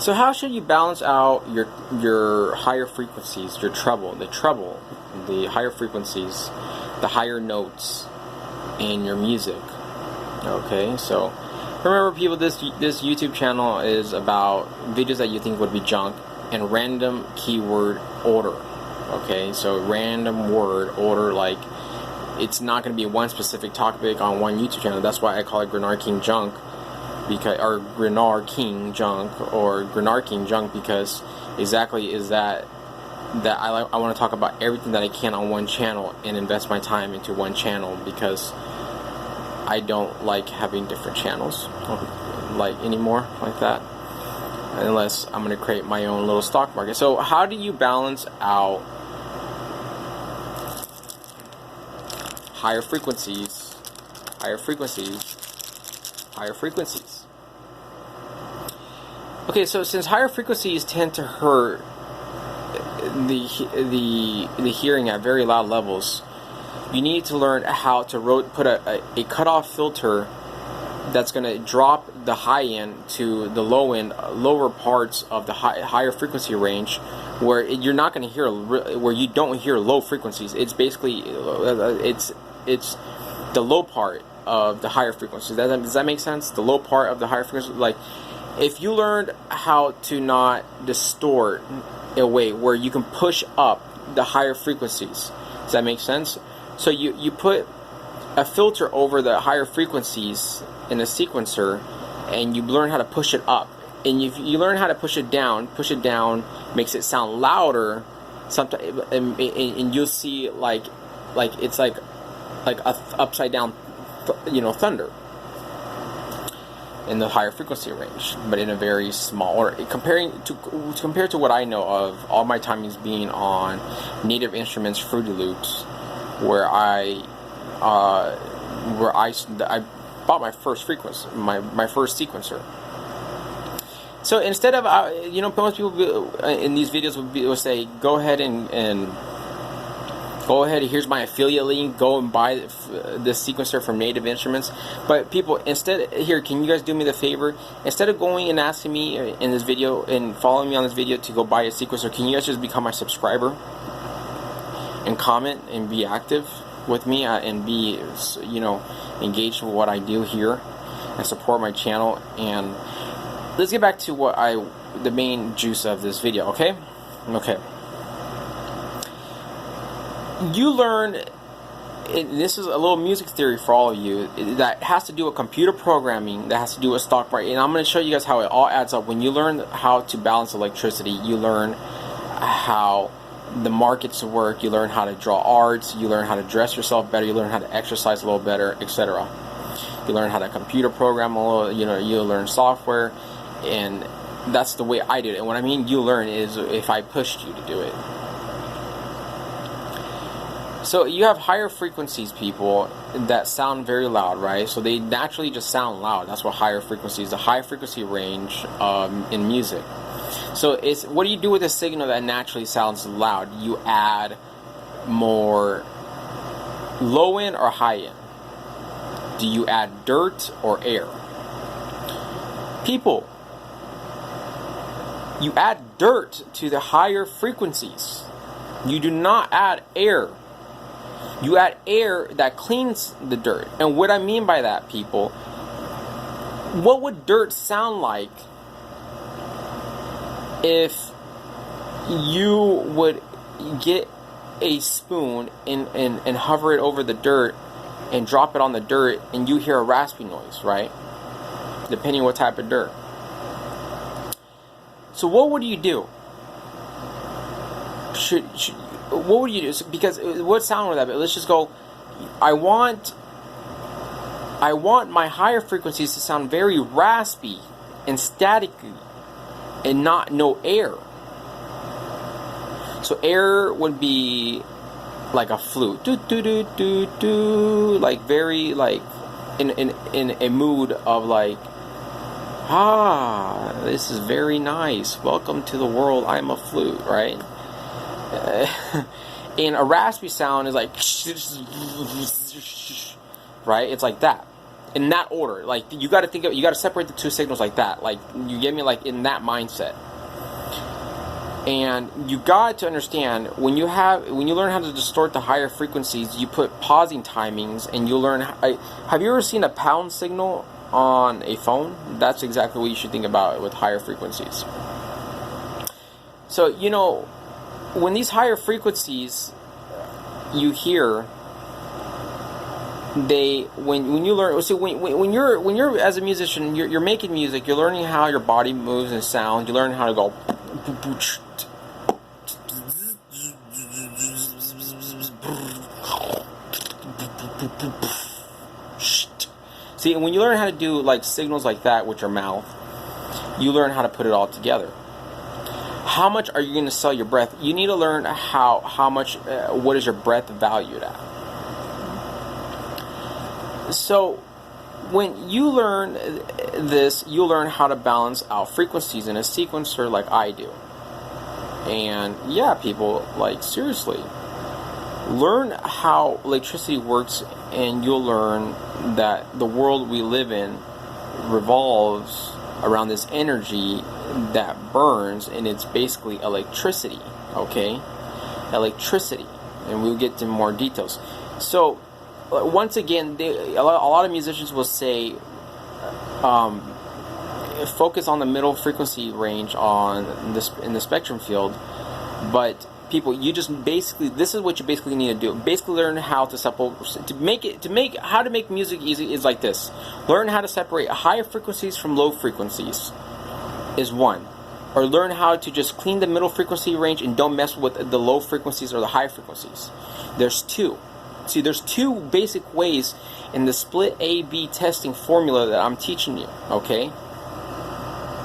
So how should you balance out your higher frequencies, your treble, the higher frequencies, the higher notes in your music? Okay, so remember, people, this YouTube channel is about videos that you think would be junk and random keyword order. Okay, so random word order, like it's not going to be one specific topic on one YouTube channel. That's why I call it Grenard King Junk, because, or Grenard King Junk, or Grenard King Junk, because exactly is that I want to talk about everything that I can on one channel and invest my time into one channel, because I don't like having different channels like anymore like that, unless I'm going to create my own little stock market. So how do you balance out higher frequencies? Okay, so since higher frequencies tend to hurt the hearing at very loud levels, you need to learn how to put a cutoff filter that's going to drop the high end to the lower parts of the higher frequency range, where you're not going to hear, where you don't hear low frequencies. It's basically it's the low part of the higher frequencies. Does that make sense? The low part of the higher frequency, like if you learned how to not distort in a way where you can push up the higher frequencies. Does that make sense? So you put a filter over the higher frequencies in a sequencer, and you learn how to push it up. And if you learn how to push it down makes it sound louder. Sometimes, and you'll see like it's like a upside down, thunder in the higher frequency range, but in a very small, or compared to what I know of, all my time is being on Native Instruments Fruity Loops, where I bought my first frequency, my first sequencer. So instead of most people in these videos will say, go ahead, here's my affiliate link, go and buy this sequencer from Native Instruments. But people, instead, here, can you guys do me the favor? Instead of going and asking me in this video and following me on this video to go buy a sequencer, can you guys just become my subscriber and comment and be active with me and be engaged with what I do here and support my channel? And let's get back to the main juice of this video, okay? Okay. You learn, and this is a little music theory for all of you, that has to do with computer programming, that has to do with stock market, and I'm going to show you guys how it all adds up. When you learn how to balance electricity, you learn how the markets work, you learn how to draw arts, you learn how to dress yourself better, you learn how to exercise a little better, etc. You learn how to computer program a little, you learn software, and that's the way I did it. And what I mean you learn is if I pushed you to do it. So you have higher frequencies, people, that sound very loud, right? So they naturally just sound loud. That's what higher frequencies, the high frequency range in music. So what do you do with a signal that naturally sounds loud? You add more low end or high end? Do you add dirt or air? People, you add dirt to the higher frequencies. You do not add air. You add air that cleans the dirt. And what I mean by that, people, what would dirt sound like if you would get a spoon and hover it over the dirt and drop it on the dirt, and you hear a raspy noise, right? Depending on what type of dirt. So what would you do? What would you do? Because what sound would that be? Let's just go, I want my higher frequencies to sound very raspy and staticky and no air. So air would be like a flute, do do do do do, like very like in a mood of like, this is very nice. Welcome to the world. I'm a flute, right? And a raspy sound is like, right? It's like that. in that order. Like, you got to think of, you got to separate the two signals like that. Like, you get me, like, in that mindset. And you got to understand, when you learn how to distort the higher frequencies, you put pausing timings, and you learn. Have you ever seen a pound signal on a phone? That's exactly what you should think about with higher frequencies. So, you know, when these higher frequencies you hear, when you learn, so when you're as a musician, you're making music, you're learning how your body moves and sounds. You learn how to go. See, when you learn how to do like signals like that with your mouth, you learn how to put it all together. How much are you going to sell your breath? You need to learn how much, what is your breath valued at. So, when you learn this, you'll learn how to balance out frequencies in a sequencer like I do. And yeah, people, like, seriously, learn how electricity works, and you'll learn that the world we live in revolves around this energy that burns, and it's basically electricity, okay? Electricity, and we'll get to more details. So, once again, a lot of musicians will say, focus on the middle frequency range in the spectrum field, but people, you just basically, this is what you basically need to do. Basically, learn how to how to make music easy is like this. Learn how to separate higher frequencies from low frequencies is one. Or learn how to just clean the middle frequency range and don't mess with the low frequencies or the high frequencies. There's two. See, there's two basic ways in the split A-B testing formula that I'm teaching you, okay?